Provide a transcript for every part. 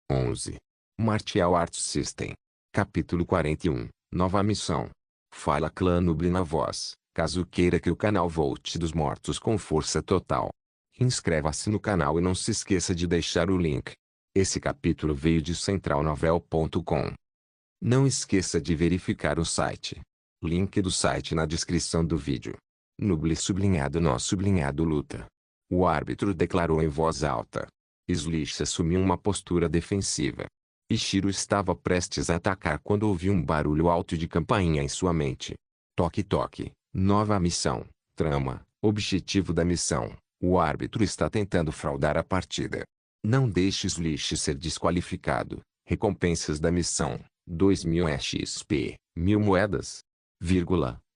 11. Martial Arts System. Capítulo 41. Nova missão. Fala Clã Noob na voz, caso queira que o canal volte dos mortos com força total. Inscreva-se no canal e não se esqueça de deixar o link. Esse capítulo veio de centralnovel.com. Não esqueça de verificar o site. Link do site na descrição do vídeo. Noob luta. O árbitro declarou em voz alta. Slish assumiu uma postura defensiva. Ishiro estava prestes a atacar quando ouviu um barulho alto de campainha em sua mente. Toque toque. Nova missão. Trama. Objetivo da missão. O árbitro está tentando fraudar a partida. Não deixe Slish ser desqualificado. Recompensas da missão. 2.000 XP. 1.000 moedas.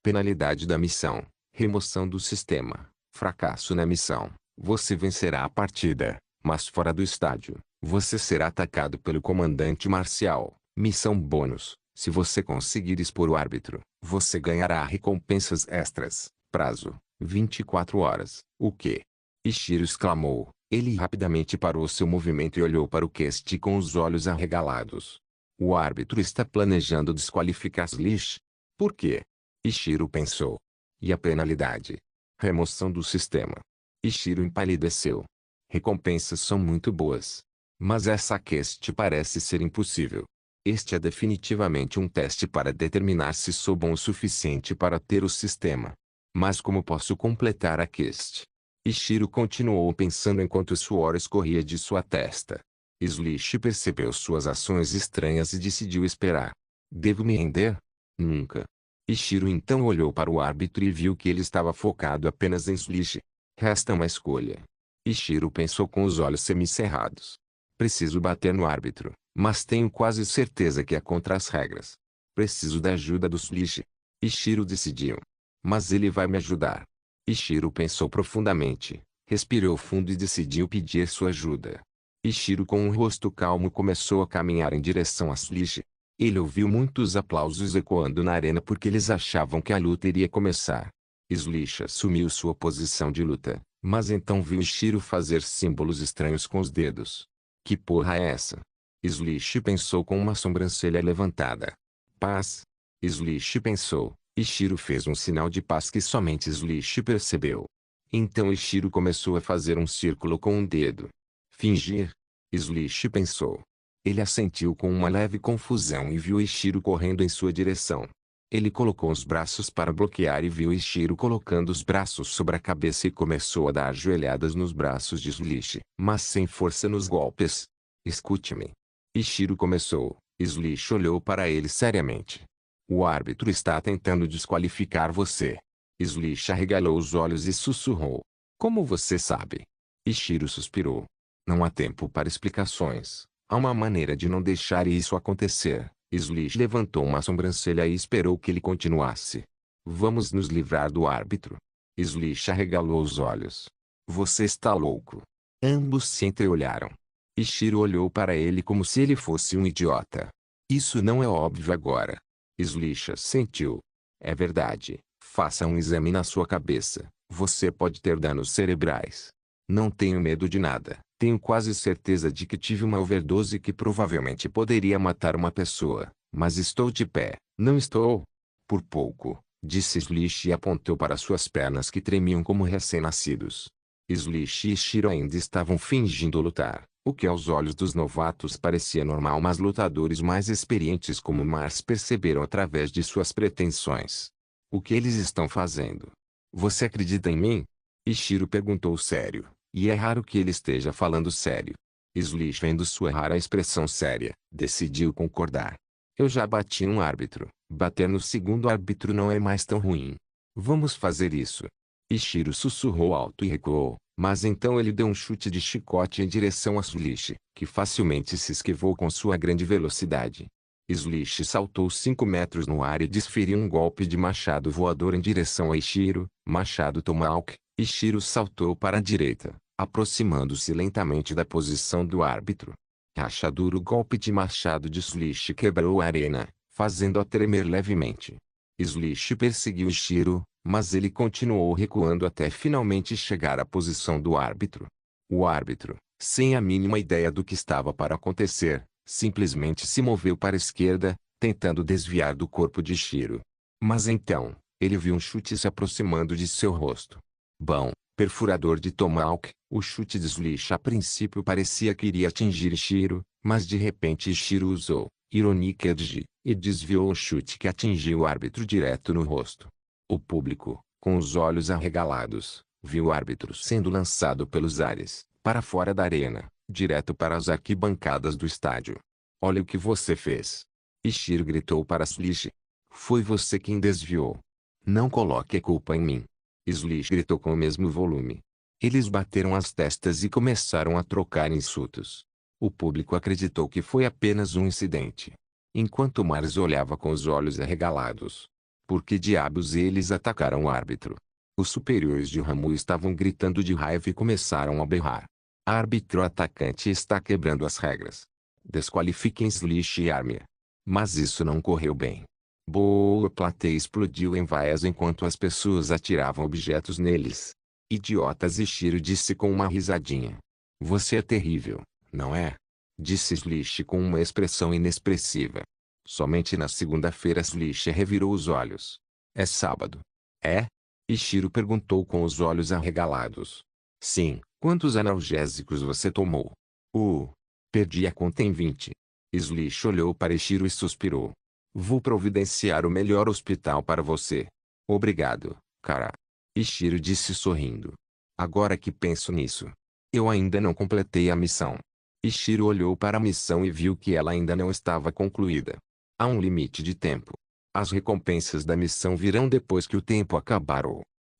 Penalidade da missão. Remoção do sistema. Fracasso na missão. Você vencerá a partida, mas fora do estádio, você será atacado pelo comandante marcial. Missão bônus. Se você conseguir expor o árbitro, você ganhará recompensas extras. Prazo: 24 horas. O quê? Ishiro exclamou. Ele rapidamente parou seu movimento e olhou para o Cast com os olhos arregalados. O árbitro está planejando desqualificar Slish? Por quê? Ishiro pensou. E a penalidade? Remoção do sistema. Ishiro empalideceu. Recompensas são muito boas. Mas essa quest parece ser impossível. Este é definitivamente um teste para determinar se sou bom o suficiente para ter o sistema. Mas como posso completar a quest? Ishiro continuou pensando enquanto o suor escorria de sua testa. Slish percebeu suas ações estranhas e decidiu esperar. Devo me render? Nunca. Ishiro então olhou para o árbitro e viu que ele estava focado apenas em Slish. Resta uma escolha. Ishiro pensou com os olhos semicerrados. Preciso bater no árbitro, mas tenho quase certeza que é contra as regras. Preciso da ajuda do Slish. Ishiro decidiu. Mas ele vai me ajudar. Ishiro pensou profundamente, respirou fundo e decidiu pedir sua ajuda. Ishiro com um rosto calmo começou a caminhar em direção a Slish. Ele ouviu muitos aplausos ecoando na arena porque eles achavam que a luta iria começar. Slish assumiu sua posição de luta, mas então viu Ishiro fazer símbolos estranhos com os dedos. Que porra é essa? Slish pensou com uma sobrancelha levantada. Paz? Slish pensou. Ishiro fez um sinal de paz que somente Slish percebeu. Então Ishiro começou a fazer um círculo com um dedo. Fingir? Slish pensou. Ele assentiu com uma leve confusão e viu Ishiro correndo em sua direção. Ele colocou os braços para bloquear e viu Ishiro colocando os braços sobre a cabeça e começou a dar joelhadas nos braços de Slish, mas sem força nos golpes. Escute-me. Ishiro começou. Slish olhou para ele seriamente. O árbitro está tentando desqualificar você. Slish arregalou os olhos e sussurrou. Como você sabe? Ishiro suspirou. Não há tempo para explicações. Há uma maneira de não deixar isso acontecer. Slish levantou uma sobrancelha e esperou que ele continuasse. Vamos nos livrar do árbitro. Slish arregalou os olhos. Você está louco. Ambos se entreolharam. Ishiro olhou para ele como se ele fosse um idiota. Isso não é óbvio agora. Slish assentiu. É verdade. Faça um exame na sua cabeça. Você pode ter danos cerebrais. Não tenho medo de nada. Tenho quase certeza de que tive uma overdose que provavelmente poderia matar uma pessoa. Mas estou de pé, não estou? Por pouco, disse Slish e apontou para suas pernas que tremiam como recém-nascidos. Slish e Ishiro ainda estavam fingindo lutar, o que aos olhos dos novatos parecia normal, mas lutadores mais experientes como Mars perceberam através de suas pretensões. O que eles estão fazendo? Você acredita em mim? Ishiro perguntou sério. E é raro que ele esteja falando sério. Slish, vendo sua rara expressão séria, decidiu concordar. Eu já bati um árbitro. Bater no segundo árbitro não é mais tão ruim. Vamos fazer isso. Ishiro sussurrou alto e recuou, mas então ele deu um chute de chicote em direção a Slish, que facilmente se esquivou com sua grande velocidade. Slish saltou 5 metros no ar e desferiu um golpe de machado voador em direção a Ishiro. Machado Tomahawk. Ishiro saltou para a direita, aproximando-se lentamente da posição do árbitro. Rachaduro golpe de machado de Slish quebrou a arena, fazendo-a tremer levemente. Slish perseguiu Ishiro, mas ele continuou recuando até finalmente chegar à posição do árbitro. O árbitro, sem a mínima ideia do que estava para acontecer, simplesmente se moveu para a esquerda, tentando desviar do corpo de Ishiro. Mas então, ele viu um chute se aproximando de seu rosto. Bom, perfurador de tomahawk, o chute de Slish a princípio parecia que iria atingir Ishiro, mas de repente Ishiro usou Ironic Edge e desviou o chute que atingiu o árbitro direto no rosto. O público, com os olhos arregalados, viu o árbitro sendo lançado pelos ares, para fora da arena, direto para as arquibancadas do estádio. Olha o que você fez! Ishiro gritou para Slish. Foi você quem desviou. Não coloque a culpa em mim. Slish gritou com o mesmo volume. Eles bateram as testas e começaram a trocar insultos. O público acreditou que foi apenas um incidente. Enquanto Mars olhava com os olhos arregalados. Por que diabos eles atacaram o árbitro? Os superiores de Ramu estavam gritando de raiva e começaram a berrar. Árbitro atacante está quebrando as regras. Desqualifiquem Slish e Armia. Mas isso não correu bem. Boa! A plateia explodiu em vaias enquanto as pessoas atiravam objetos neles. Idiotas! Ishiro disse com uma risadinha. Você é terrível, não é? Disse Slish com uma expressão inexpressiva. Somente na segunda-feira Slish revirou os olhos. É sábado. É? Ishiro perguntou com os olhos arregalados. Sim. Quantos analgésicos você tomou? Perdi a conta em 20. Slish olhou para Ishiro e suspirou. Vou providenciar o melhor hospital para você. Obrigado, cara. Ishiro disse sorrindo. Agora que penso nisso, eu ainda não completei a missão. Ishiro olhou para a missão e viu que ela ainda não estava concluída. Há um limite de tempo. As recompensas da missão virão depois que o tempo acabar.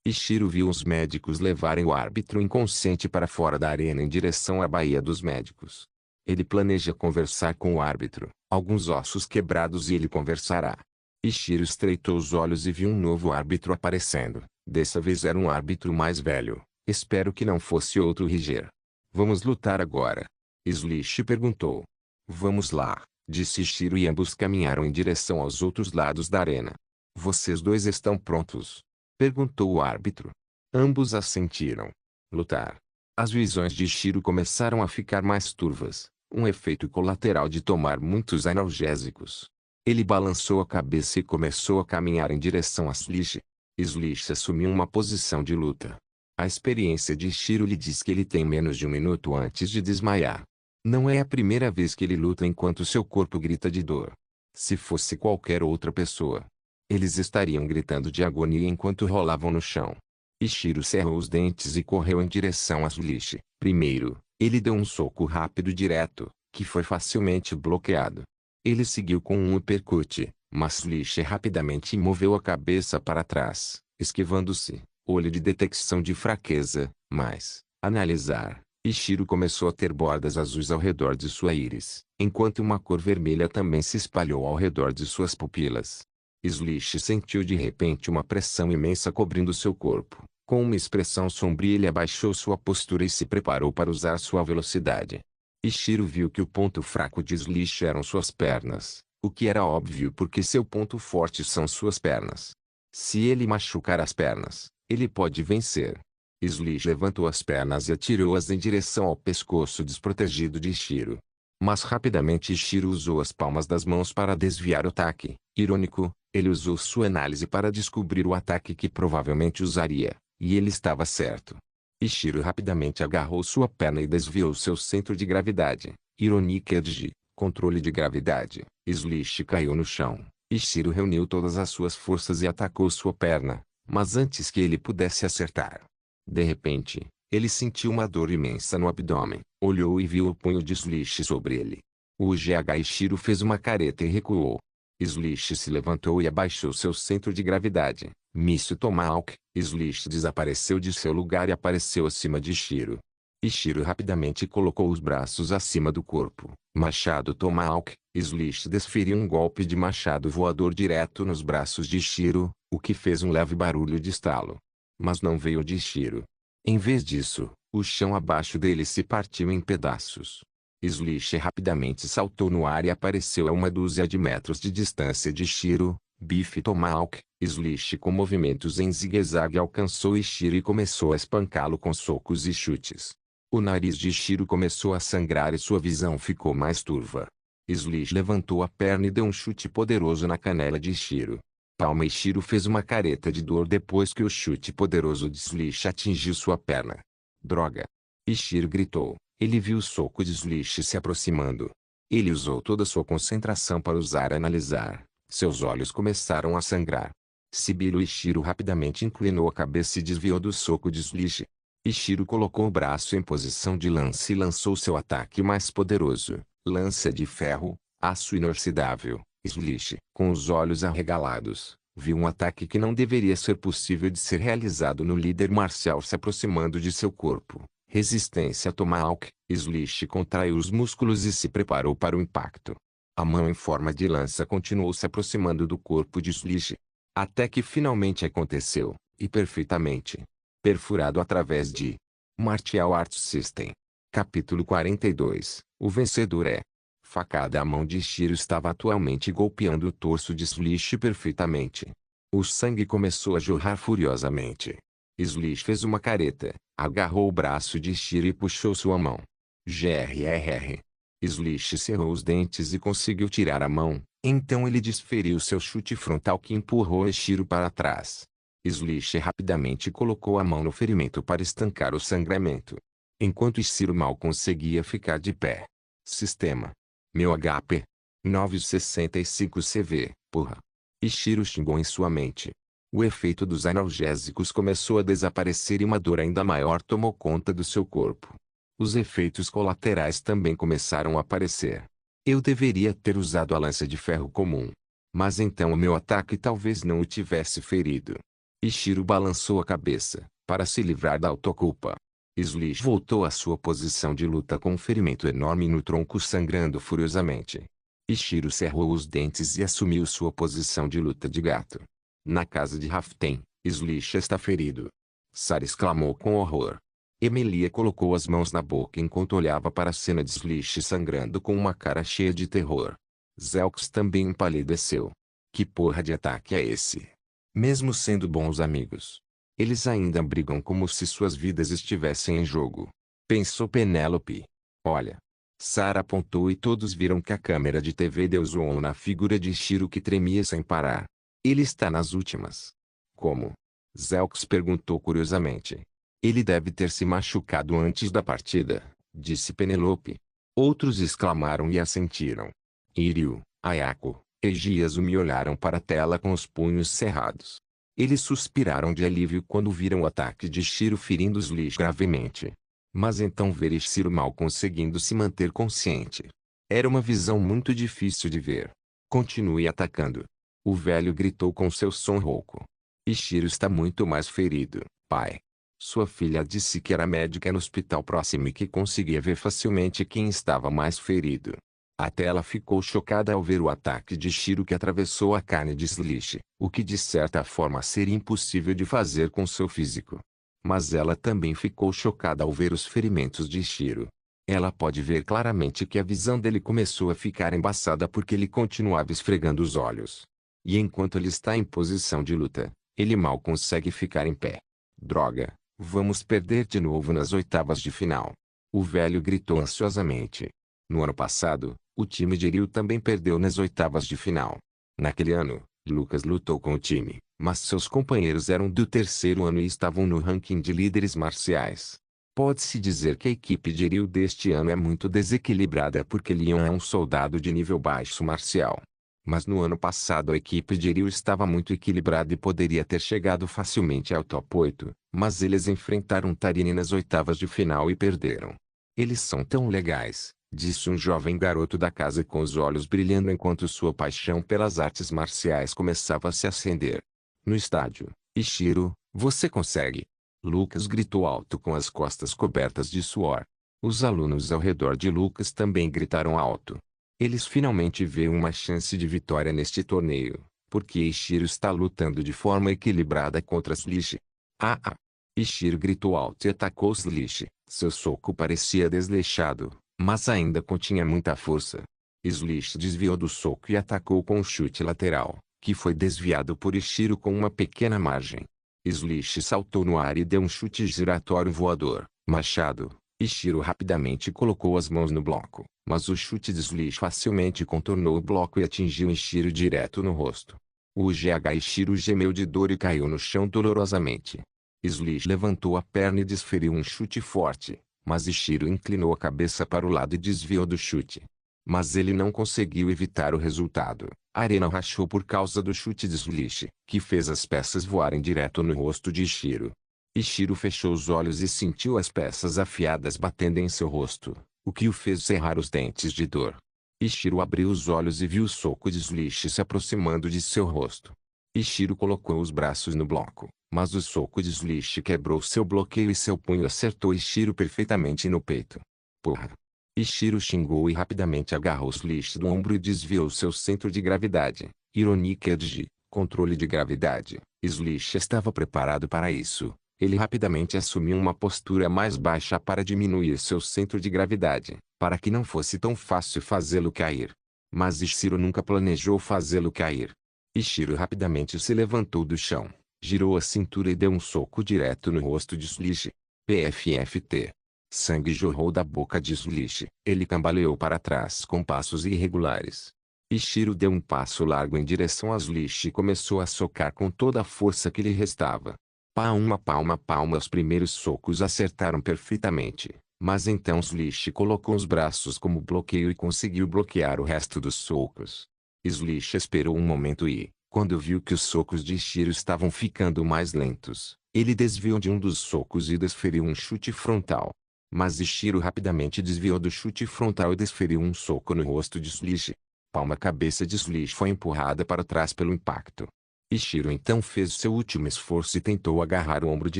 Ishiro viu os médicos levarem o árbitro inconsciente para fora da arena em direção à Baía dos Médicos. Ele planeja conversar com o árbitro, alguns ossos quebrados e ele conversará. Ishiro estreitou os olhos e viu um novo árbitro aparecendo. Dessa vez era um árbitro mais velho. Espero que não fosse outro Riger. Vamos lutar agora? Slish perguntou. Vamos lá, disse Ishiro e ambos caminharam em direção aos outros lados da arena. Vocês dois estão prontos? Perguntou o árbitro. Ambos assentiram. Lutar. As visões de Ishiro começaram a ficar mais turvas, um efeito colateral de tomar muitos analgésicos. Ele balançou a cabeça e começou a caminhar em direção a Slish. Slish assumiu uma posição de luta. A experiência de Ishiro lhe diz que ele tem menos de um minuto antes de desmaiar. Não é a primeira vez que ele luta enquanto seu corpo grita de dor. Se fosse qualquer outra pessoa, eles estariam gritando de agonia enquanto rolavam no chão. Ishiro cerrou os dentes e correu em direção a Slish. Primeiro, ele deu um soco rápido direto, que foi facilmente bloqueado. Ele seguiu com um uppercut, mas Slish rapidamente moveu a cabeça para trás, esquivando-se. Olho de detecção de fraqueza, mas, analisar, Ishiro começou a ter bordas azuis ao redor de sua íris, enquanto uma cor vermelha também se espalhou ao redor de suas pupilas. Slish sentiu de repente uma pressão imensa cobrindo seu corpo. Com uma expressão sombria ele abaixou sua postura e se preparou para usar sua velocidade. Ishiro viu que o ponto fraco de Slish eram suas pernas, o que era óbvio porque seu ponto forte são suas pernas. Se ele machucar as pernas, ele pode vencer. Slish levantou as pernas e atirou-as em direção ao pescoço desprotegido de Ishiro. Mas rapidamente Ishiro usou as palmas das mãos para desviar o ataque. Irônico, ele usou sua análise para descobrir o ataque que provavelmente usaria, e ele estava certo. Ishiro rapidamente agarrou sua perna e desviou seu centro de gravidade. Ironic Edge, controle de gravidade. Slish caiu no chão. Ishiro reuniu todas as suas forças e atacou sua perna, mas antes que ele pudesse acertar. De repente, ele sentiu uma dor imensa no abdômen, olhou e viu o punho de Slish sobre ele. O GH Ishiro fez uma careta e recuou. Slish se levantou e abaixou seu centro de gravidade. Míssil Tomahawk. Slish desapareceu de seu lugar e apareceu acima de Ishiro. Ishiro rapidamente colocou os braços acima do corpo. Machado Tomahawk. Slish desferiu um golpe de machado voador direto nos braços de Ishiro, o que fez um leve barulho de estalo. Mas não veio de Ishiro. Em vez disso, o chão abaixo dele se partiu em pedaços. Slish rapidamente saltou no ar e apareceu a uma dúzia de metros de distância de Ishiro. Bife Tomahawk. Slish com movimentos em zigue-zague alcançou Ishiro e começou a espancá-lo com socos e chutes. O nariz de Ishiro começou a sangrar e sua visão ficou mais turva. Slish levantou a perna e deu um chute poderoso na canela de Ishiro. Palma Ishiro fez uma careta de dor depois que o chute poderoso de Slish atingiu sua perna. Droga! Ishiro gritou. Ele viu o soco de Slish se aproximando. Ele usou toda sua concentração para analisar. Seus olhos começaram a sangrar. Sibilo Ishiro rapidamente inclinou a cabeça e desviou do soco de Slish. Ishiro colocou o braço em posição de lança e lançou seu ataque mais poderoso. Lança de ferro, aço inoxidável. Slish, com os olhos arregalados, viu um ataque que não deveria ser possível de ser realizado no líder marcial se aproximando de seu corpo. Resistência Tomahawk. Slish contraiu os músculos e se preparou para o impacto. A mão em forma de lança continuou se aproximando do corpo de Slish. Até que finalmente aconteceu, e perfeitamente. Perfurado através de Martial Arts System. Capítulo 42. O vencedor é. Facada. A mão de Ishiro estava atualmente golpeando o torso de Slish perfeitamente. O sangue começou a jorrar furiosamente. Slish fez uma careta, agarrou o braço de Ishiro e puxou sua mão. Grrr. Slish cerrou os dentes e conseguiu tirar a mão, então ele desferiu seu chute frontal que empurrou Ishiro para trás. Slish rapidamente colocou a mão no ferimento para estancar o sangramento. Enquanto Ishiro mal conseguia ficar de pé. Sistema. Meu HP. 965 CV, porra. Ishiro xingou em sua mente. O efeito dos analgésicos começou a desaparecer e uma dor ainda maior tomou conta do seu corpo. Os efeitos colaterais também começaram a aparecer. Eu deveria ter usado a lança de ferro comum. Mas então o meu ataque talvez não o tivesse ferido. Ishiro balançou a cabeça, para se livrar da autoculpa. Slish voltou à sua posição de luta com um ferimento enorme no tronco sangrando furiosamente. Ishiro cerrou os dentes e assumiu sua posição de luta de gato. Na casa de Raften, Slish está ferido. Sarah exclamou com horror. Emilia colocou as mãos na boca enquanto olhava para a cena de Slish sangrando com uma cara cheia de terror. Zelks também empalideceu. Que porra de ataque é esse? Mesmo sendo bons amigos, eles ainda brigam como se suas vidas estivessem em jogo. Pensou Penélope. Olha. Sarah apontou e todos viram que a câmera de TV deu zoom na figura de Ishiro que tremia sem parar. Ele está nas últimas. Como? Zelks perguntou curiosamente. Ele deve ter se machucado antes da partida, disse Penelope. Outros exclamaram e assentiram. Iryu, Ayako, e Giazumi olharam para a tela com os punhos cerrados. Eles suspiraram de alívio quando viram o ataque de Ishiro ferindo Slish gravemente. Mas então ver Ishiro mal conseguindo se manter consciente. Era uma visão muito difícil de ver. Continue atacando. O velho gritou com seu som rouco. Ishiro está muito mais ferido, pai. Sua filha disse que era médica no hospital próximo e que conseguia ver facilmente quem estava mais ferido. Até ela ficou chocada ao ver o ataque de Ishiro que atravessou a carne de Slish, o que de certa forma seria impossível de fazer com seu físico. Mas ela também ficou chocada ao ver os ferimentos de Ishiro. Ela pode ver claramente que a visão dele começou a ficar embaçada porque ele continuava esfregando os olhos. E enquanto ele está em posição de luta, ele mal consegue ficar em pé. Droga, vamos perder de novo nas oitavas de final. O velho gritou ansiosamente. No ano passado, o time de Ryu também perdeu nas oitavas de final. Naquele ano, Lucas lutou com o time, mas seus companheiros eram do terceiro ano e estavam no ranking de líderes marciais. Pode-se dizer que a equipe de Ryu deste ano é muito desequilibrada porque Leon é um soldado de nível baixo marcial. Mas no ano passado a equipe de Ryu estava muito equilibrada e poderia ter chegado facilmente ao top 8, mas eles enfrentaram Tarini nas oitavas de final e perderam. Eles são tão legais, disse um jovem garoto da casa com os olhos brilhando enquanto sua paixão pelas artes marciais começava a se acender. No estádio, Ishiro, você consegue! Lucas gritou alto com as costas cobertas de suor. Os alunos ao redor de Lucas também gritaram alto. Eles finalmente veem uma chance de vitória neste torneio, porque Ishiro está lutando de forma equilibrada contra Slish. Ah ah! Ishiro gritou alto e atacou Slish. Seu soco parecia desleixado, mas ainda continha muita força. Slish desviou do soco e atacou com um chute lateral, que foi desviado por Ishiro com uma pequena margem. Slish saltou no ar e deu um chute giratório voador, machado, Ishiro rapidamente colocou as mãos no bloco, mas o chute de Slish facilmente contornou o bloco e atingiu Ishiro direto no rosto. O GH Ishiro gemeu de dor e caiu no chão dolorosamente. Slish levantou a perna e desferiu um chute forte, mas Ishiro inclinou a cabeça para o lado e desviou do chute. Mas ele não conseguiu evitar o resultado. A arena rachou por causa do chute de Slish, que fez as peças voarem direto no rosto de Ishiro. Ishiro fechou os olhos e sentiu as peças afiadas batendo em seu rosto, o que o fez cerrar os dentes de dor. Ishiro abriu os olhos e viu o soco de Slish se aproximando de seu rosto. Ishiro colocou os braços no bloco, mas o soco de Slish quebrou seu bloqueio e seu punho acertou Ishiro perfeitamente no peito. Porra! Ishiro xingou e rapidamente agarrou Slish do ombro e desviou seu centro de gravidade. Ironicamente, controle de gravidade. Slish estava preparado para isso. Ele rapidamente assumiu uma postura mais baixa para diminuir seu centro de gravidade, para que não fosse tão fácil fazê-lo cair. Mas Ishiro nunca planejou fazê-lo cair. Ishiro rapidamente se levantou do chão, girou a cintura e deu um soco direto no rosto de Slish. PFFT. Sangue jorrou da boca de Slish. Ele cambaleou para trás com passos irregulares. Ishiro deu um passo largo em direção a Slish e começou a socar com toda a força que lhe restava. Palma, palma, palma. Os primeiros socos acertaram perfeitamente, mas então Slish colocou os braços como bloqueio e conseguiu bloquear o resto dos socos. Slish esperou um momento e, quando viu que os socos de Ishiro estavam ficando mais lentos, ele desviou de um dos socos e desferiu um chute frontal. Mas Ishiro rapidamente desviou do chute frontal e desferiu um soco no rosto de Slish. Palma. A cabeça de Slish foi empurrada para trás pelo impacto. Ishiro então fez seu último esforço e tentou agarrar o ombro de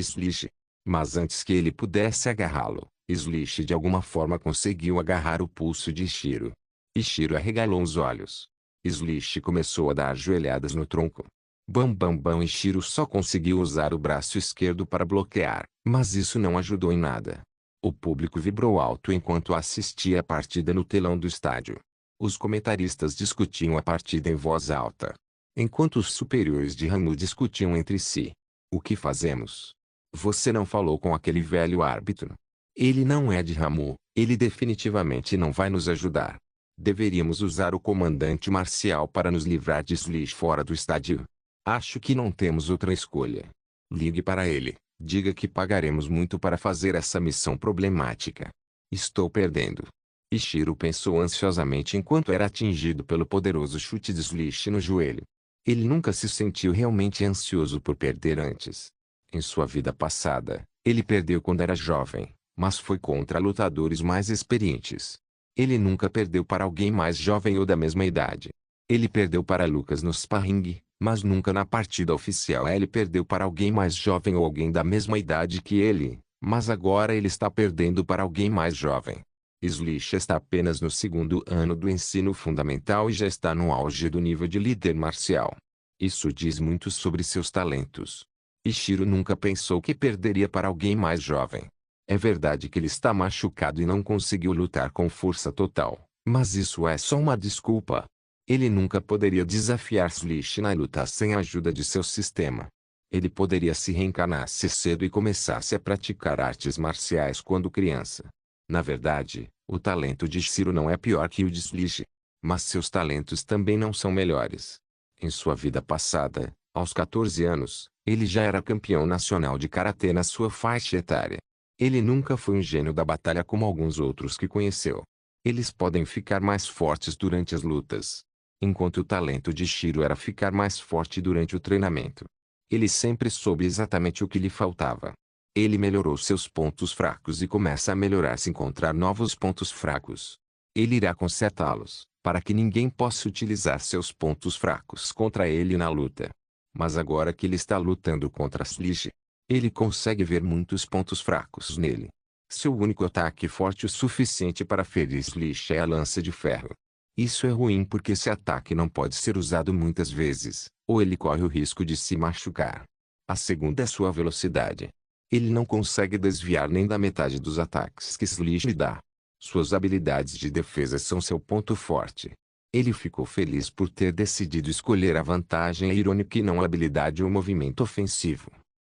Slish. Mas antes que ele pudesse agarrá-lo, Slish de alguma forma conseguiu agarrar o pulso de Ishiro. Ishiro arregalou os olhos. Slish começou a dar joelhadas no tronco. Bam bam bam. Ishiro só conseguiu usar o braço esquerdo para bloquear, mas isso não ajudou em nada. O público vibrou alto enquanto assistia a partida no telão do estádio. Os comentaristas discutiam a partida em voz alta, enquanto os superiores de Ramu discutiam entre si. O que fazemos? Você não falou com aquele velho árbitro? Ele não é de Ramu, ele definitivamente não vai nos ajudar. Deveríamos usar o comandante marcial para nos livrar de Slish fora do estádio. Acho que não temos outra escolha. Ligue para ele, diga que pagaremos muito para fazer essa missão problemática. Estou perdendo. Ishiro pensou ansiosamente enquanto era atingido pelo poderoso chute de Slish no joelho. Ele nunca se sentiu realmente ansioso por perder antes. Em sua vida passada, ele perdeu quando era jovem, mas foi contra lutadores mais experientes. Ele nunca perdeu para alguém mais jovem ou da mesma idade. Ele perdeu para Lucas no sparring, mas nunca na partida oficial. Ele perdeu para alguém mais jovem ou alguém da mesma idade que ele, mas agora ele está perdendo para alguém mais jovem. Slish está apenas no segundo ano do ensino fundamental e já está no auge do nível de líder marcial. Isso diz muito sobre seus talentos. Ishiro nunca pensou que perderia para alguém mais jovem. É verdade que ele está machucado e não conseguiu lutar com força total, mas isso é só uma desculpa. Ele nunca poderia desafiar Slish na luta sem a ajuda de seu sistema. Ele poderia se reencarnar-se cedo e começasse a praticar artes marciais quando criança. Na verdade, o talento de Ishiro não é pior que o de Slish. Mas seus talentos também não são melhores. Em sua vida passada, aos 14 anos, ele já era campeão nacional de karatê na sua faixa etária. Ele nunca foi um gênio da batalha como alguns outros que conheceu. Eles podem ficar mais fortes durante as lutas, enquanto o talento de Ishiro era ficar mais forte durante o treinamento. Ele sempre soube exatamente o que lhe faltava. Ele melhorou seus pontos fracos e começa a melhorar se encontrar novos pontos fracos. Ele irá consertá-los, para que ninguém possa utilizar seus pontos fracos contra ele na luta. Mas agora que ele está lutando contra Slish, ele consegue ver muitos pontos fracos nele. Seu único ataque forte o suficiente para ferir Slish é a lança de ferro. Isso é ruim porque esse ataque não pode ser usado muitas vezes, ou ele corre o risco de se machucar. A segunda é sua velocidade. Ele não consegue desviar nem da metade dos ataques que Slish lhe dá. Suas habilidades de defesa são seu ponto forte. Ele ficou feliz por ter decidido escolher a vantagem irônica e não a habilidade ou movimento ofensivo.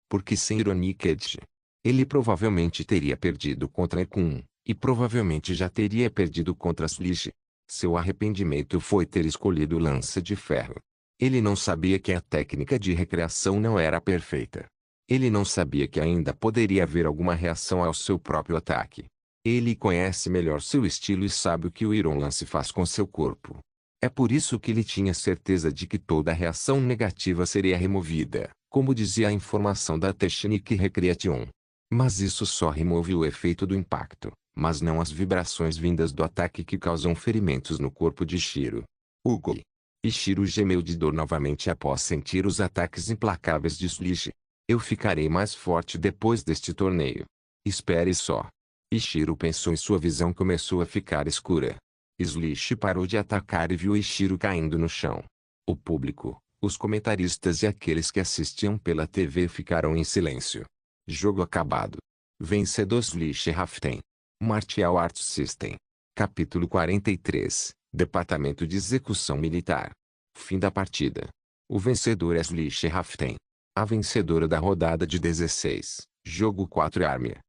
Porque sem Ironic Edge, Ele provavelmente teria perdido contra Ekun, e provavelmente já teria perdido contra Slish. Seu arrependimento foi ter escolhido o lança de ferro. Ele não sabia que a técnica de recreação não era perfeita. Ele não sabia que ainda poderia haver alguma reação ao seu próprio ataque. Ele conhece melhor seu estilo e sabe o que o Iron Lance faz com seu corpo. É por isso que ele tinha certeza de que toda reação negativa seria removida, como dizia a informação da Technique Recreation. Mas isso só remove o efeito do impacto, mas não as vibrações vindas do ataque que causam ferimentos no corpo de Shiro. Ugo. Ishiro gemeu de dor novamente após sentir os ataques implacáveis de Slish. Eu ficarei mais forte depois deste torneio. Espere só. Ishiro pensou e sua visão começou a ficar escura. Slish parou de atacar e viu Ishiro caindo no chão. O público, os comentaristas e aqueles que assistiam pela TV ficaram em silêncio. Jogo acabado. Vencedor Slish Raften. Martial Arts System. Capítulo 43. Departamento de Execução Militar. Fim da partida. O vencedor é Slish Raften. A vencedora da rodada de 16. Jogo 4 Armia.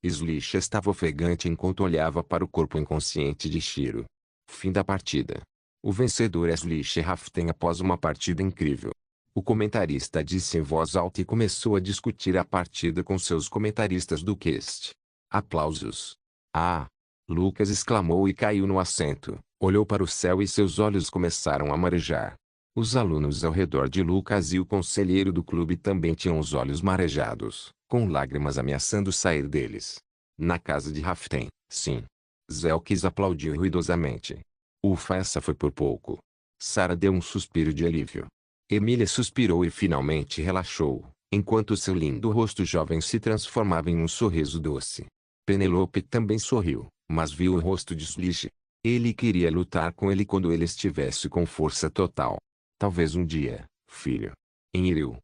Slish estava ofegante enquanto olhava para o corpo inconsciente de Shiro. Fim da partida. O vencedor é Slish Raften após uma partida incrível. O comentarista disse em voz alta e começou a discutir a partida com seus comentaristas do cast. Aplausos. Lucas exclamou e caiu no assento, olhou para o céu e seus olhos começaram a marejar. Os alunos ao redor de Lucas e o conselheiro do clube também tinham os olhos marejados, com lágrimas ameaçando sair deles. Na casa de Raften, sim. Zelkis aplaudiu ruidosamente. Ufa, essa foi por pouco. Sarah deu um suspiro de alívio. Emília suspirou e finalmente relaxou, enquanto seu lindo rosto jovem se transformava em um sorriso doce. Penelope também sorriu, mas viu o rosto de Slish. Ele queria lutar com ele quando ele estivesse com força total. Talvez um dia, filho. Enryu.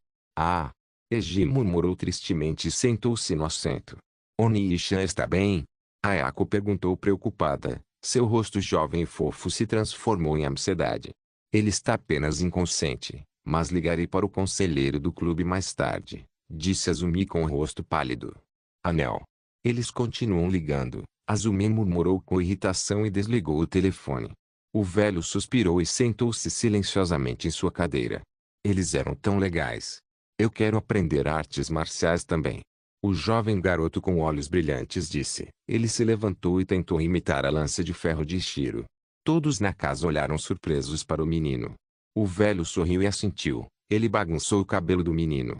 Eiji murmurou tristemente e sentou-se no assento. Oniisha está bem? Ayako perguntou preocupada. Seu rosto jovem e fofo se transformou em ansiedade. Ele está apenas inconsciente, mas ligarei para o conselheiro do clube mais tarde, disse Azumi com o rosto pálido. Anel. Eles continuam ligando. Azumi murmurou com irritação e desligou o telefone. O velho suspirou e sentou-se silenciosamente em sua cadeira. Eles eram tão legais. Eu quero aprender artes marciais também. O jovem garoto com olhos brilhantes disse. Ele se levantou e tentou imitar a lança de ferro de Ishiro. Todos na casa olharam surpresos para o menino. O velho sorriu e assentiu. Ele bagunçou o cabelo do menino.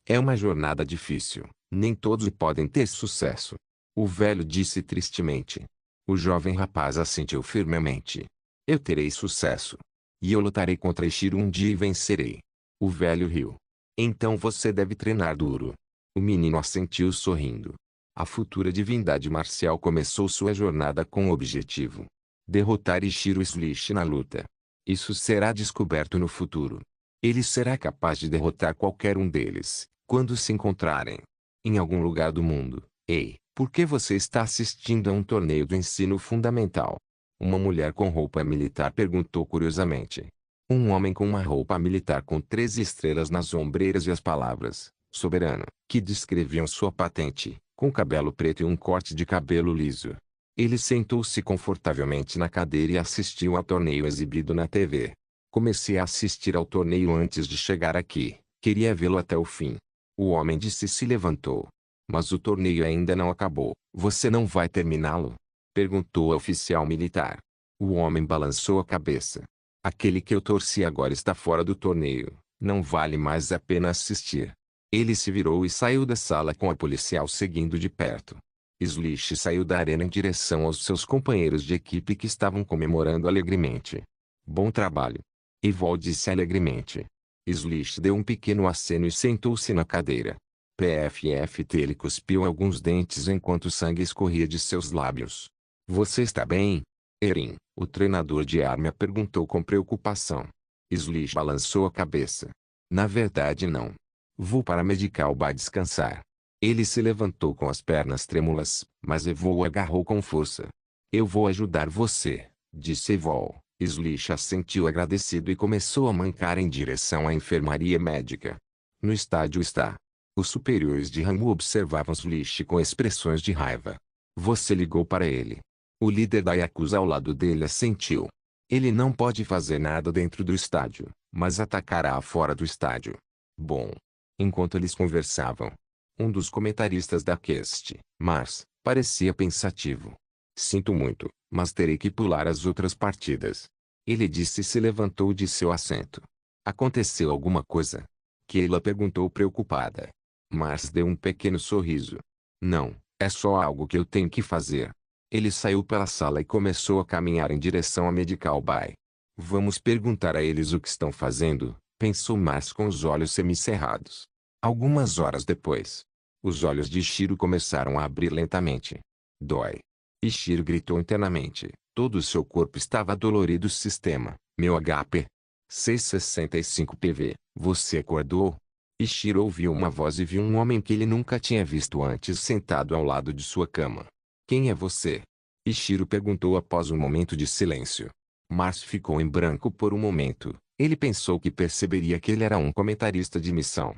É uma jornada difícil. Nem todos podem ter sucesso. O velho disse tristemente. O jovem rapaz assentiu firmemente. Eu terei sucesso. E eu lutarei contra Ishiro um dia e vencerei. O velho riu. Então você deve treinar duro. O menino assentiu sorrindo. A futura divindade marcial começou sua jornada com o objetivo. Derrotar Ishiro Slish na luta. Isso será descoberto no futuro. Ele será capaz de derrotar qualquer um deles, quando se encontrarem em algum lugar do mundo. Ei, por que você está assistindo a um torneio do ensino fundamental? Uma mulher com roupa militar perguntou curiosamente. Um homem com uma roupa militar com 13 estrelas nas ombreiras e as palavras, soberano, que descreviam sua patente, com cabelo preto e um corte de cabelo liso. Ele sentou-se confortavelmente na cadeira e assistiu ao torneio exibido na TV. Comecei a assistir ao torneio antes de chegar aqui, queria vê-lo até o fim. O homem disse e se levantou. Mas o torneio ainda não acabou. Você não vai terminá-lo? Perguntou o oficial militar. O homem balançou a cabeça. Aquele que eu torci agora está fora do torneio. Não vale mais a pena assistir. Ele se virou e saiu da sala com a policial seguindo de perto. Slish saiu da arena em direção aos seus companheiros de equipe que estavam comemorando alegremente. Bom trabalho. Evol disse alegremente. Slish deu um pequeno aceno e sentou-se na cadeira. PFFT. Ele cuspiu alguns dentes enquanto o sangue escorria de seus lábios. Você está bem? Erin, o treinador de arma perguntou com preocupação. Slish balançou a cabeça. Na verdade não. Vou para a Medical Bay descansar. Ele se levantou com as pernas trêmulas, mas Evol o agarrou com força. Eu vou ajudar você, disse Evol. Slish assentiu agradecido e começou a mancar em direção à enfermaria médica. No estádio está Os superiores de Ramu observavam Slish com expressões de raiva. Você ligou para ele. O líder da Yakuza ao lado dele assentiu. Ele não pode fazer nada dentro do estádio, mas atacará fora do estádio. Bom. Enquanto eles conversavam, um dos comentaristas da Cast, Mars, parecia pensativo. Sinto muito, mas terei que pular as outras partidas. Ele disse e se levantou de seu assento. Aconteceu alguma coisa? Keila perguntou preocupada. Mars deu um pequeno sorriso. Não, é só algo que eu tenho que fazer. Ele saiu pela sala e começou a caminhar em direção à Medical Bay. Vamos perguntar a eles o que estão fazendo, pensou Mars com os olhos semicerrados. Algumas horas depois, os olhos de Shiro começaram a abrir lentamente. Dói. Shiro gritou internamente. Todo o seu corpo estava dolorido. Sistema, meu HP. 665 PV. Você acordou? Shiro ouviu uma voz e viu um homem que ele nunca tinha visto antes sentado ao lado de sua cama. Quem é você? Shiro perguntou após um momento de silêncio. Mars ficou em branco por um momento. Ele pensou que perceberia que ele era um comentarista de missão.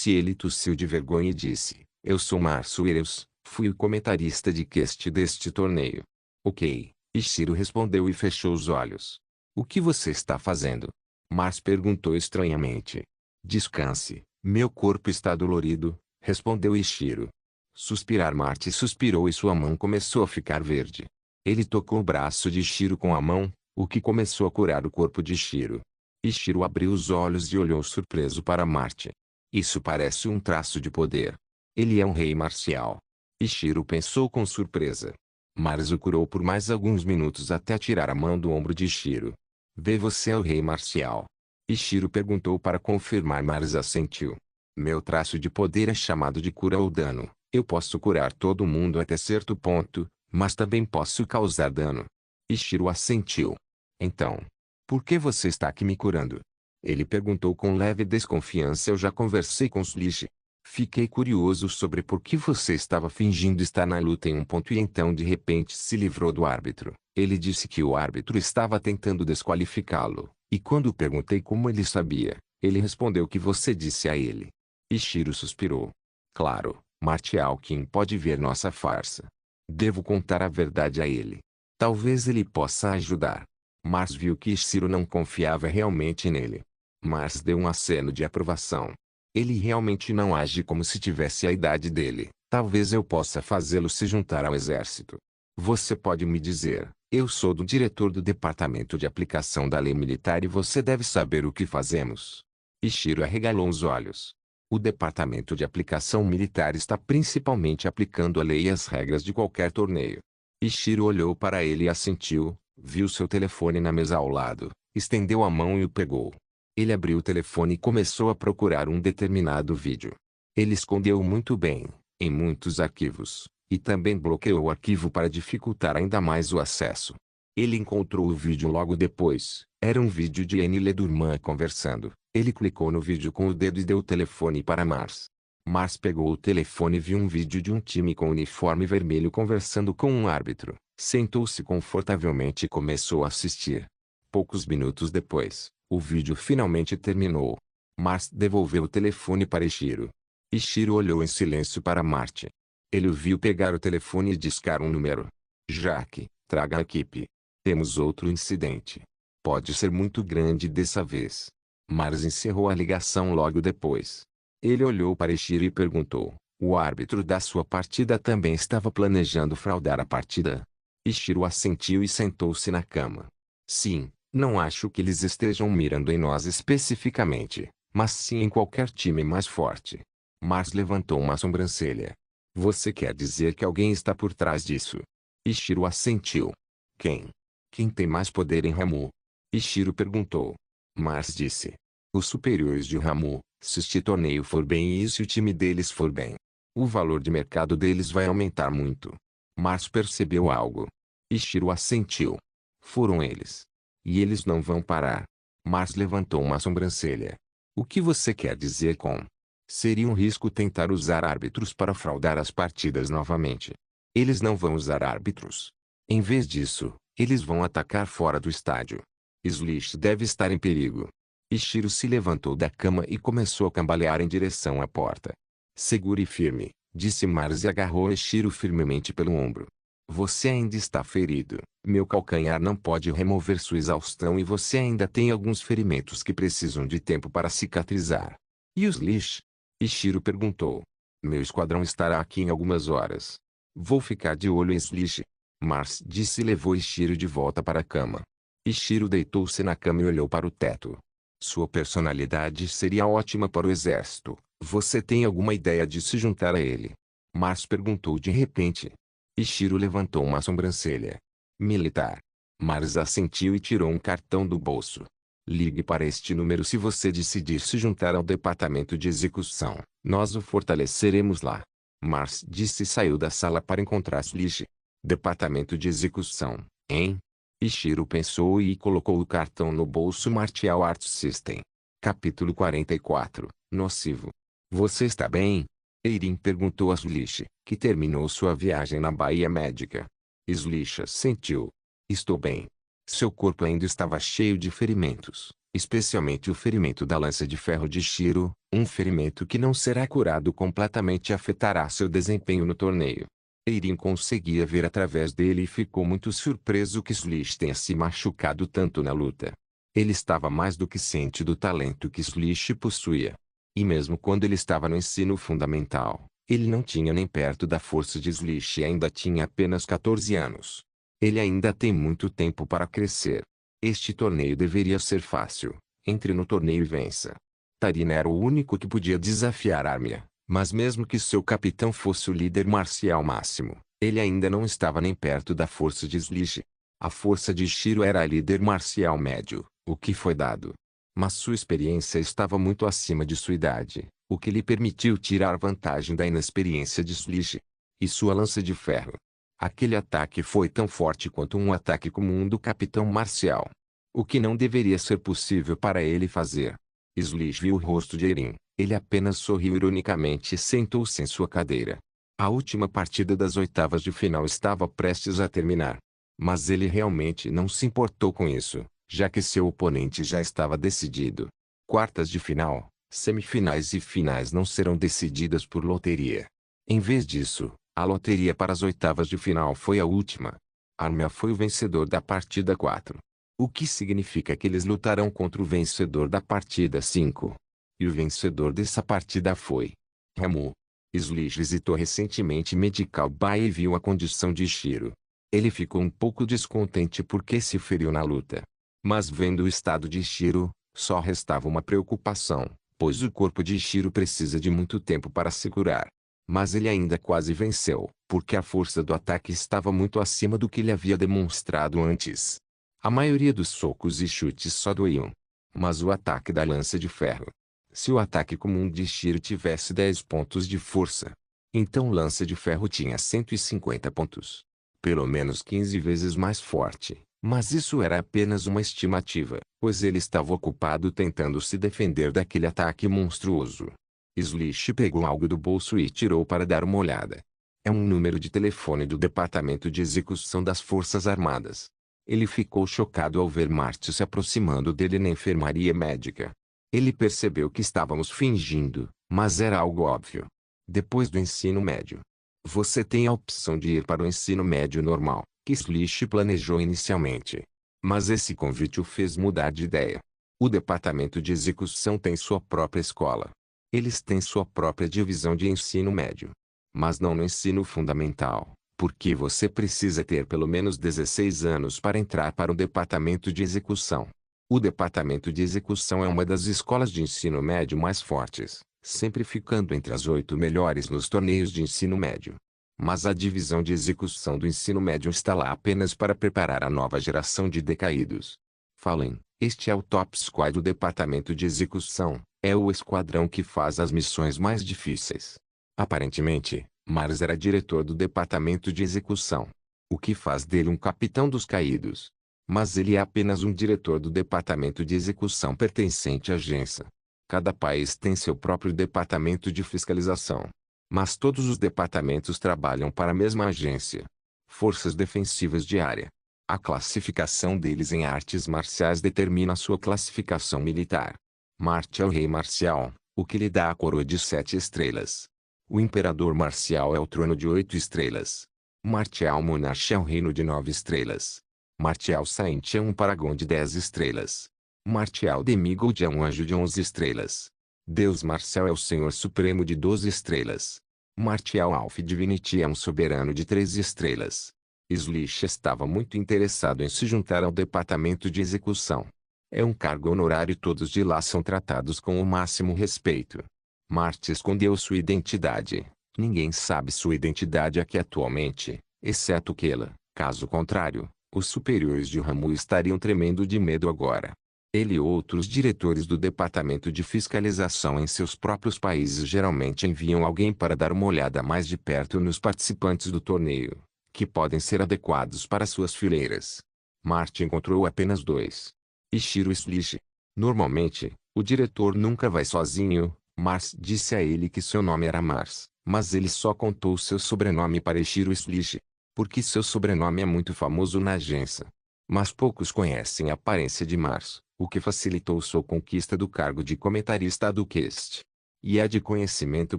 Ele tossiu de vergonha e disse, eu sou Mars Williams, fui o comentarista de cast deste torneio. Ok, Shiro respondeu e fechou os olhos. O que você está fazendo? Mars perguntou estranhamente. Descanse, meu corpo está dolorido, respondeu Shiro. Suspirar Marte suspirou e sua mão começou a ficar verde. Ele tocou o braço de Shiro com a mão, o que começou a curar o corpo de Shiro. Shiro abriu os olhos e olhou surpreso para Marte. Isso parece um traço de poder. Ele é um rei marcial. Shiro pensou com surpresa. Mars o curou por mais alguns minutos até tirar a mão do ombro de Shiro. Vê, você é o rei marcial. Shiro perguntou para confirmar. Mars assentiu. Meu traço de poder é chamado de cura ou dano. Eu posso curar todo mundo até certo ponto, mas também posso causar dano. Shiro assentiu. Então, por que você está aqui me curando? Ele perguntou com leve desconfiança. Eu já conversei com Slish. Fiquei curioso sobre por que você estava fingindo estar na luta em um ponto e então de repente se livrou do árbitro. Ele disse que o árbitro estava tentando desqualificá-lo, e quando perguntei como ele sabia, ele respondeu que você disse a ele. Shiro suspirou. Claro, Martial Kim pode ver nossa farsa. Devo contar a verdade a ele. Talvez ele possa ajudar. Mars viu que Shiro não confiava realmente nele. Mars deu um aceno de aprovação. Ele realmente não age como se tivesse a idade dele. Talvez eu possa fazê-lo se juntar ao exército. Você pode me dizer, eu sou do diretor do Departamento de Aplicação da Lei Militar e você deve saber o que fazemos. Shiro arregalou os olhos. O Departamento de Aplicação Militar está principalmente aplicando a lei e as regras de qualquer torneio. Shiro olhou para ele e assentiu, viu seu telefone na mesa ao lado, estendeu a mão e o pegou. Ele abriu o telefone e começou a procurar um determinado vídeo. Ele escondeu muito bem, em muitos arquivos, e também bloqueou o arquivo para dificultar ainda mais o acesso. Ele encontrou o vídeo logo depois. Era um vídeo de Annie Ledurman conversando. Ele clicou no vídeo com o dedo e deu o telefone para Mars. Mars pegou o telefone e viu um vídeo de um time com uniforme vermelho conversando com um árbitro. Sentou-se confortavelmente e começou a assistir. Poucos minutos depois, o vídeo finalmente terminou. Mars devolveu o telefone para Shiro. Shiro olhou em silêncio para Marte. Ele o viu pegar o telefone e discar um número. Jack, traga a equipe. Temos outro incidente. Pode ser muito grande dessa vez. Mars encerrou a ligação logo depois. Ele olhou para Shiro e perguntou, o árbitro da sua partida também estava planejando fraudar a partida? Shiro assentiu e sentou-se na cama. Sim, não acho que eles estejam mirando em nós especificamente, mas sim em qualquer time mais forte. Mars levantou uma sobrancelha. Você quer dizer que alguém está por trás disso? Shiro assentiu. Quem? Quem tem mais poder em Ramu? Shiro perguntou. Mars disse. Os superiores de Ramu, se este torneio for bem e se o time deles for bem, o valor de mercado deles vai aumentar muito. Mars percebeu algo. Shiro assentiu. Foram eles. E eles não vão parar. Mars levantou uma sobrancelha. O que você quer dizer com? Seria um risco tentar usar árbitros para fraudar as partidas novamente. Eles não vão usar árbitros. Em vez disso, eles vão atacar fora do estádio. Slish deve estar em perigo. Shiro se levantou da cama e começou a cambalear em direção à porta. Segure firme, disse Mars e agarrou Ishiro firmemente pelo ombro. Você ainda está ferido. Meu calcanhar não pode remover sua exaustão e você ainda tem alguns ferimentos que precisam de tempo para cicatrizar. E os Leash? Ishiro perguntou. Meu esquadrão estará aqui em algumas horas. Vou ficar de olho em Leash. Mars disse e levou Ishiro de volta para a cama. Ishiro deitou-se na cama e olhou para o teto. Sua personalidade seria ótima para o exército. Você tem alguma ideia de se juntar a ele? Mars perguntou de repente. Ishiro levantou uma sobrancelha. Militar. Mars assentiu e tirou um cartão do bolso. Ligue para este número se você decidir se juntar ao departamento de execução. Nós o fortaleceremos lá. Mars disse e saiu da sala para encontrar Slish. Departamento de execução, hein? Ishiro pensou e colocou o cartão no bolso. Martial Arts System. Capítulo 44. Nocivo. Você está bem? Eirin perguntou a Slish, que terminou sua viagem na Baía Médica. Slish assentiu. Estou bem. Seu corpo ainda estava cheio de ferimentos, especialmente o ferimento da lança de ferro de Shiro, um ferimento que não será curado completamente e afetará seu desempenho no torneio. Eirin conseguia ver através dele e ficou muito surpreso que Slish tenha se machucado tanto na luta. Ele estava mais do que ciente do talento que Slish possuía. E mesmo quando ele estava no ensino fundamental, ele não tinha nem perto da força de Slish e ainda tinha apenas 14 anos. Ele ainda tem muito tempo para crescer. Este torneio deveria ser fácil. Entre no torneio e vença. Tarina era o único que podia desafiar Armia. Mas mesmo que seu capitão fosse o líder marcial máximo, ele ainda não estava nem perto da força de Slish. A força de Shiro era a líder marcial médio, o que foi dado. Mas sua experiência estava muito acima de sua idade, o que lhe permitiu tirar vantagem da inexperiência de Slish. E sua lança de ferro. Aquele ataque foi tão forte quanto um ataque comum do capitão marcial. O que não deveria ser possível para ele fazer. Slish viu o rosto de Eirin. Ele apenas sorriu ironicamente e sentou-se em sua cadeira. A última partida das oitavas de final estava prestes a terminar. Mas ele realmente não se importou com isso, já que seu oponente já estava decidido. Quartas de final, semifinais e finais não serão decididas por loteria. Em vez disso, a loteria para as oitavas de final foi a última. Armia foi o vencedor da partida 4. O que significa que eles lutarão contra o vencedor da partida 5. E o vencedor dessa partida foi Ramu. Slish visitou recentemente Medical Bay e viu a condição de Shiro. Ele ficou um pouco descontente porque se feriu na luta. Mas vendo o estado de Shiro, só restava uma preocupação, pois o corpo de Shiro precisa de muito tempo para se curar. Mas ele ainda quase venceu, porque a força do ataque estava muito acima do que ele havia demonstrado antes. A maioria dos socos e chutes só doíam. Mas o ataque da lança de ferro. Se o ataque comum de Shiro tivesse 10 pontos de força, então lança de ferro tinha 150 pontos. Pelo menos 15 vezes mais forte. Mas isso era apenas uma estimativa, pois ele estava ocupado tentando se defender daquele ataque monstruoso. Slish pegou algo do bolso e tirou para dar uma olhada. É um número de telefone do Departamento de Execução das Forças Armadas. Ele ficou chocado ao ver Marte se aproximando dele na enfermaria médica. Ele percebeu que estávamos fingindo, mas era algo óbvio. Depois do ensino médio, você tem a opção de ir para o ensino médio normal, que Slish planejou inicialmente. Mas esse convite o fez mudar de ideia. O departamento de execução tem sua própria escola. Eles têm sua própria divisão de ensino médio. Mas não no ensino fundamental, porque você precisa ter pelo menos 16 anos para entrar para o departamento de execução. O departamento de execução é uma das escolas de ensino médio mais fortes, sempre ficando entre as 8 melhores nos torneios de ensino médio. Mas a divisão de execução do ensino médio está lá apenas para preparar a nova geração de decaídos. Fallen, este é o Top Squad do departamento de execução, é o esquadrão que faz as missões mais difíceis. Aparentemente, Mars era diretor do departamento de execução, o que faz dele um capitão dos caídos. Mas ele é apenas um diretor do departamento de execução pertencente à agência. Cada país tem seu próprio departamento de fiscalização. Mas todos os departamentos trabalham para a mesma agência. Forças defensivas de área. A classificação deles em artes marciais determina a sua classificação militar. Marte é o rei marcial, o que lhe dá a coroa de 7 estrelas. O imperador Marcial é o trono de 8 estrelas. Martial Monarch é o reino de 9 estrelas. Martial Saint é um paragon de 10 estrelas. Martial Demigod é um anjo de 11 estrelas. Deus Marcial é o Senhor Supremo de 12 estrelas. Martial Alpha Divinity é um soberano de 13 estrelas. Slish estava muito interessado em se juntar ao departamento de execução. É um cargo honorário e todos de lá são tratados com o máximo respeito. Marte escondeu sua identidade. Ninguém sabe sua identidade aqui atualmente, exceto Kela. Caso contrário, os superiores de Ramu estariam tremendo de medo agora. Ele e outros diretores do departamento de fiscalização em seus próprios países geralmente enviam alguém para dar uma olhada mais de perto nos participantes do torneio, que podem ser adequados para suas fileiras. Marte encontrou apenas 2. Ishiro e Slish. Normalmente, o diretor nunca vai sozinho. Mars disse a ele que seu nome era Mars, mas ele só contou seu sobrenome para Ishiro Slish, porque seu sobrenome é muito famoso na agência. Mas poucos conhecem a aparência de Mars, o que facilitou sua conquista do cargo de comentarista do cast. E é de conhecimento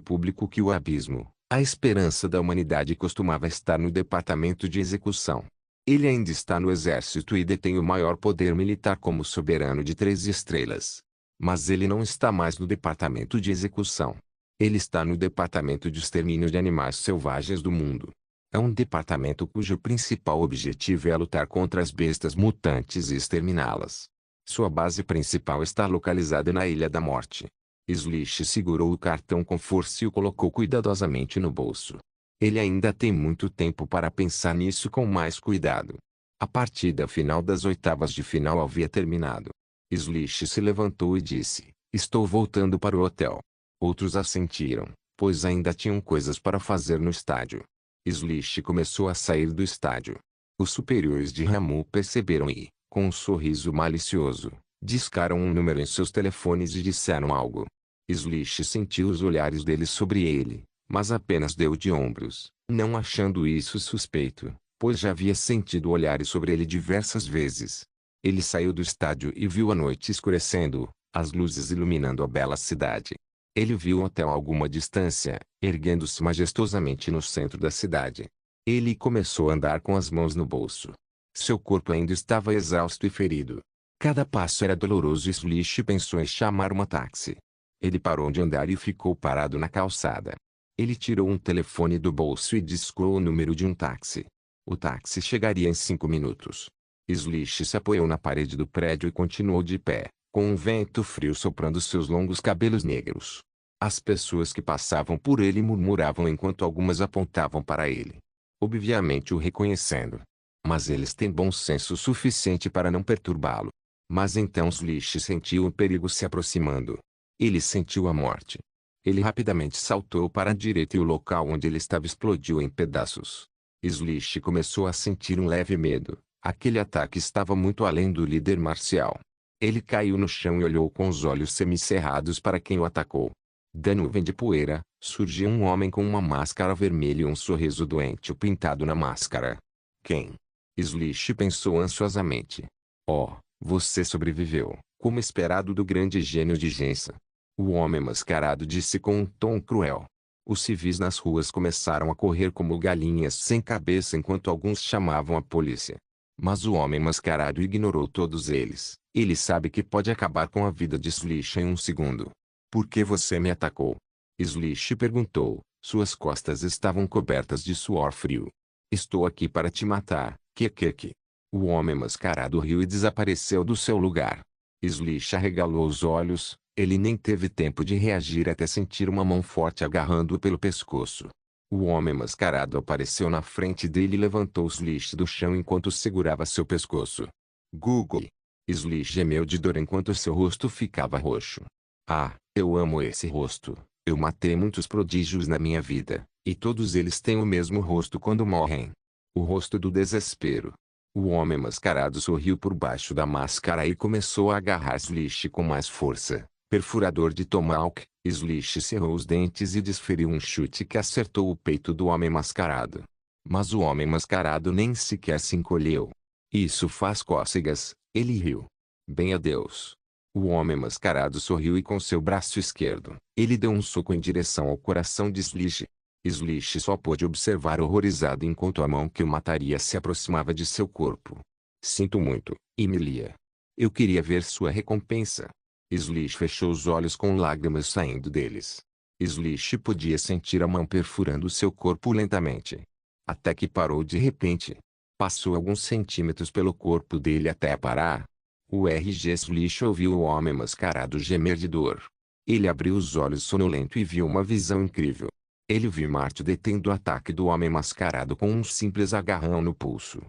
público que o abismo, a esperança da humanidade, costumava estar no departamento de execução. Ele ainda está no exército e detém o maior poder militar como soberano de 13 estrelas. Mas ele não está mais no departamento de execução. Ele está no departamento de extermínio de animais selvagens do mundo. É um departamento cujo principal objetivo é lutar contra as bestas mutantes e exterminá-las. Sua base principal está localizada na Ilha da Morte. Slish segurou o cartão com força e o colocou cuidadosamente no bolso. Ele ainda tem muito tempo para pensar nisso com mais cuidado. A partida final das oitavas de final havia terminado. Slish se levantou e disse: "Estou voltando para o hotel." Outros assentiram, pois ainda tinham coisas para fazer no estádio. Slish começou a sair do estádio. Os superiores de Ramu perceberam e, com um sorriso malicioso, discaram um número em seus telefones e disseram algo. Slish sentiu os olhares deles sobre ele, mas apenas deu de ombros, não achando isso suspeito, pois já havia sentido olhares sobre ele diversas vezes. Ele saiu do estádio e viu a noite escurecendo, as luzes iluminando a bela cidade. Ele viu o hotel a alguma distância, erguendo-se majestosamente no centro da cidade. Ele começou a andar com as mãos no bolso. Seu corpo ainda estava exausto e ferido. Cada passo era doloroso e Slish pensou em chamar uma táxi. Ele parou de andar e ficou parado na calçada. Ele tirou um telefone do bolso e discou o número de um táxi. O táxi chegaria em 5 minutos. Slish se apoiou na parede do prédio e continuou de pé, com um vento frio soprando seus longos cabelos negros. As pessoas que passavam por ele murmuravam enquanto algumas apontavam para ele, obviamente o reconhecendo. Mas eles têm bom senso suficiente para não perturbá-lo. Mas então Slish sentiu o perigo se aproximando. Ele sentiu a morte. Ele rapidamente saltou para a direita e o local onde ele estava explodiu em pedaços. Slish começou a sentir um leve medo. Aquele ataque estava muito além do líder marcial. Ele caiu no chão e olhou com os olhos semicerrados para quem o atacou. Da nuvem de poeira, surgiu um homem com uma máscara vermelha e um sorriso doente pintado na máscara. Quem? Slish pensou ansiosamente. Oh, você sobreviveu, como esperado do grande gênio de Gensa. O homem mascarado disse com um tom cruel. Os civis nas ruas começaram a correr como galinhas sem cabeça enquanto alguns chamavam a polícia. Mas o homem mascarado ignorou todos eles. Ele sabe que pode acabar com a vida de Slish em um segundo. Por que você me atacou? Slish perguntou. Suas costas estavam cobertas de suor frio. Estou aqui para te matar, Kekeke. O homem mascarado riu e desapareceu do seu lugar. Slish arregalou os olhos. Ele nem teve tempo de reagir até sentir uma mão forte agarrando-o pelo pescoço. O homem mascarado apareceu na frente dele e levantou Slish do chão enquanto segurava seu pescoço. Google. Slish gemeu de dor enquanto seu rosto ficava roxo. Ah, eu amo esse rosto. Eu matei muitos prodígios na minha vida, e todos eles têm o mesmo rosto quando morrem. O rosto do desespero. O homem mascarado sorriu por baixo da máscara e começou a agarrar Slish com mais força. Perfurador de Tomahawk, Slish cerrou os dentes e desferiu um chute que acertou o peito do homem mascarado. Mas o homem mascarado nem sequer se encolheu. Isso faz cócegas, ele riu. Bem a Deus. O homem mascarado sorriu e com seu braço esquerdo, ele deu um soco em direção ao coração de Slish. Slish só pôde observar horrorizado enquanto a mão que o mataria se aproximava de seu corpo. Sinto muito, Emilia. Eu queria ver sua recompensa. Slish fechou os olhos com lágrimas saindo deles. Slish podia sentir a mão perfurando seu corpo lentamente. Até que parou de repente. Passou alguns centímetros pelo corpo dele até parar. O RG Slish ouviu o homem mascarado gemer de dor. Ele abriu os olhos sonolento e viu uma visão incrível. Ele viu Marte detendo o ataque do homem mascarado com um simples agarrão no pulso.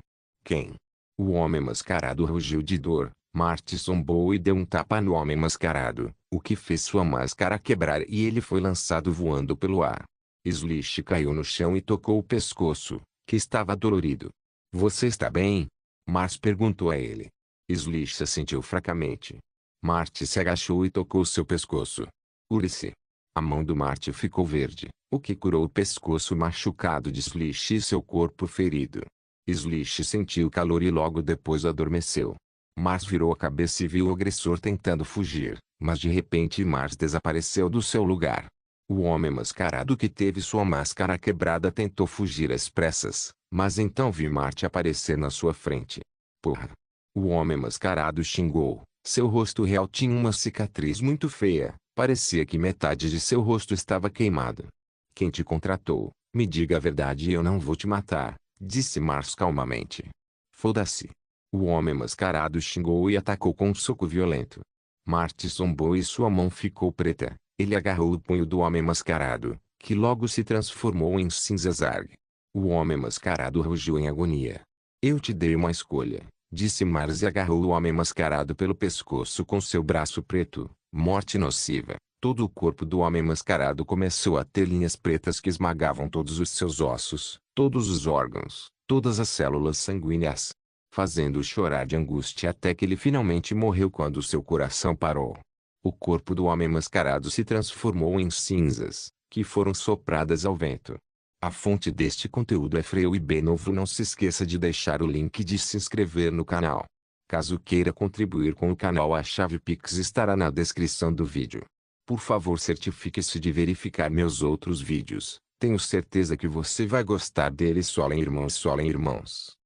Quem? O homem mascarado rugiu de dor. Marte zombou e deu um tapa no homem mascarado, o que fez sua máscara quebrar e ele foi lançado voando pelo ar. Slish caiu no chão e tocou o pescoço, que estava dolorido. Você está bem? Mars perguntou a ele. Slish se sentiu fracamente. Marte se agachou e tocou seu pescoço. Urice. A mão do Marte ficou verde, o que curou o pescoço machucado de Slish e seu corpo ferido. Slish sentiu calor e logo depois adormeceu. Mars virou a cabeça e viu o agressor tentando fugir, mas de repente Mars desapareceu do seu lugar. O homem mascarado que teve sua máscara quebrada tentou fugir às pressas, mas então viu Marte aparecer na sua frente. Porra! O homem mascarado xingou. Seu rosto real tinha uma cicatriz muito feia, parecia que metade de seu rosto estava queimado. Quem te contratou? Me diga a verdade e eu não vou te matar, disse Mars calmamente. Foda-se. O homem mascarado xingou e atacou com um soco violento. Marte zombou e sua mão ficou preta. Ele agarrou o punho do homem mascarado, que logo se transformou em cinza-zargue. O homem mascarado rugiu em agonia. Eu te dei uma escolha, disse Mars e agarrou o homem mascarado pelo pescoço com seu braço preto. Morte nociva. Todo o corpo do homem mascarado começou a ter linhas pretas que esmagavam todos os seus ossos, todos os órgãos, todas as células sanguíneas, fazendo-o chorar de angústia até que ele finalmente morreu quando seu coração parou. O corpo do homem mascarado se transformou em cinzas, que foram sopradas ao vento. A fonte deste conteúdo é Freio e Benovo. Não se esqueça de deixar o link de se inscrever no canal. Caso queira contribuir com o canal, a chave Pix estará na descrição do vídeo. Por favor, certifique-se de verificar meus outros vídeos. Tenho certeza que você vai gostar deles. Solem irmãos, solem irmãos.